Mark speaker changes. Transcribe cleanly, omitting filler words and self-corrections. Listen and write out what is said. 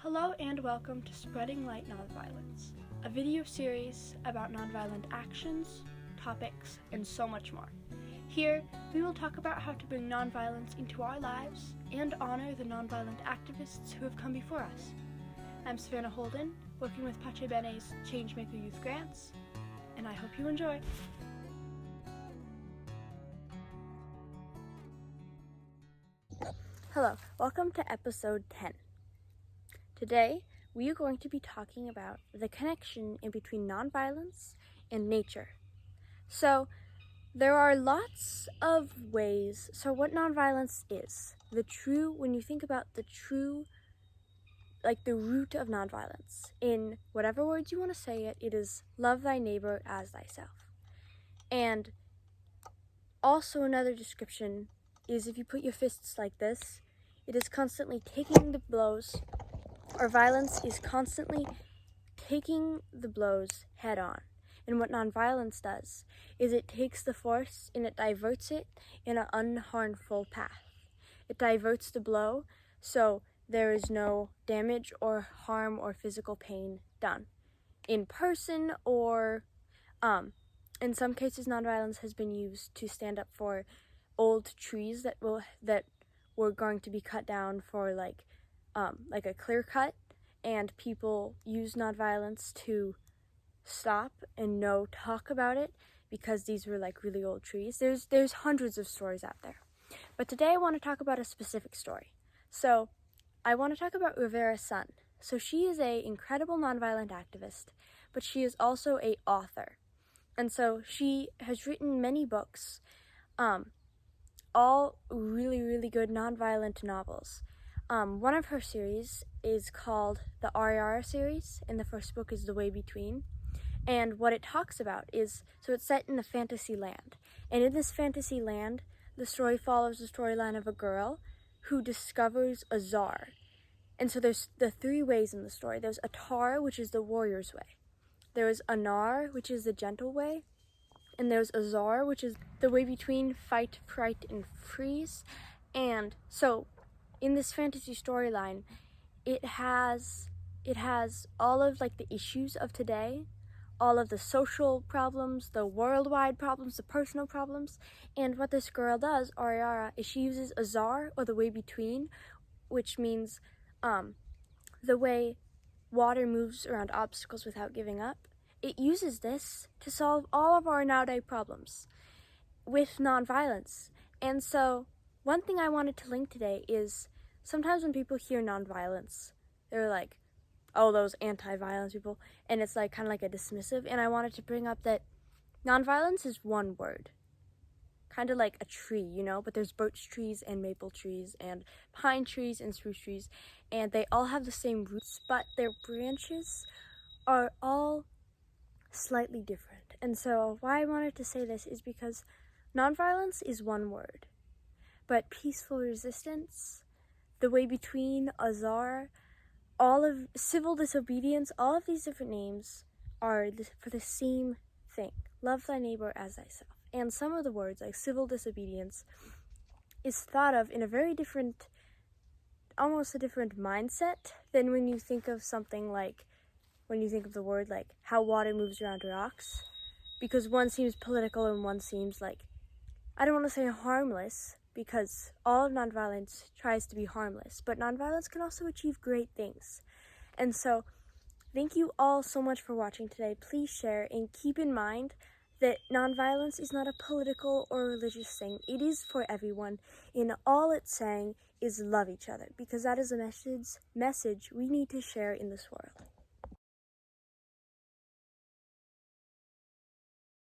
Speaker 1: Hello and welcome to Spreading Light Nonviolence, a video series about nonviolent actions, topics, and so much more. Here, we will talk about how to bring nonviolence into our lives and honor the nonviolent activists who have come before us. I'm Savanna Holden, working with Bene's Changemaker Youth Grants, and I hope you enjoy. Hello, welcome to episode 10. Today, we are going to be talking about the connection in between nonviolence and nature. So, there are lots of ways. So, what nonviolence is, when you think about the root of nonviolence, in whatever words you want to say it, it is love thy neighbor as thyself. And also another description is if you put your fists like this, it is constantly taking the blows, or violence is constantly taking the blows head on. And what nonviolence does is it takes the force and it diverts it in an unharmful path. It diverts the blow so there is no damage or harm or physical pain done in person, or in some cases nonviolence has been used to stand up for old trees that were going to be cut down for like a clear cut, and people use nonviolence to stop and talk about it because these were like really old trees. There's hundreds of stories out there, but today I want to talk about a specific story. So I want to talk about Rivera's son. So she is an incredible nonviolent activist, but she is also an author, and so she has written many books, all really, really good nonviolent novels. One of her series is called the Ariara series, and the first book is The Way Between. And what it talks about is, so it's set in a fantasy land. And in this fantasy land, the story follows the storyline of a girl who discovers a czar. And so there's the three ways in the story. There's Atar, which is the warrior's way. There's Anar, which is the gentle way. And there's Azar, which is the way between fight, fright, and freeze. And so in this fantasy storyline, it has all of like the issues of today, all of the social problems, the worldwide problems, the personal problems. And what this girl does, Ariara, is she uses Azar, or the way between, which means the way water moves around obstacles without giving up. It uses this to solve all of our nowadays problems with nonviolence. And so one thing I wanted to link today is sometimes when people hear nonviolence, they're like, oh, those anti-violence people, and it's like kind of like a dismissive. And I wanted to bring up that nonviolence is one word, kind of like a tree, but there's birch trees and maple trees and pine trees and spruce trees, and they all have the same roots, but their branches are all slightly different. And so why I wanted to say this is because nonviolence is one word, but peaceful resistance, the way between, Azar, all of civil disobedience, all of these different names are for the same thing: love thy neighbor as thyself. And some of the words, like civil disobedience, is thought of in a very different, almost a different mindset than when you think of something like, when you think of the word like how water moves around rocks, because one seems political and one seems like, I don't want to say harmless, because all of nonviolence tries to be harmless, but nonviolence can also achieve great things. And so thank you all so much for watching today. Please share, and keep in mind that nonviolence is not a political or religious thing. It is for everyone, and all it's saying is love each other, because that is a message we need to share in this world.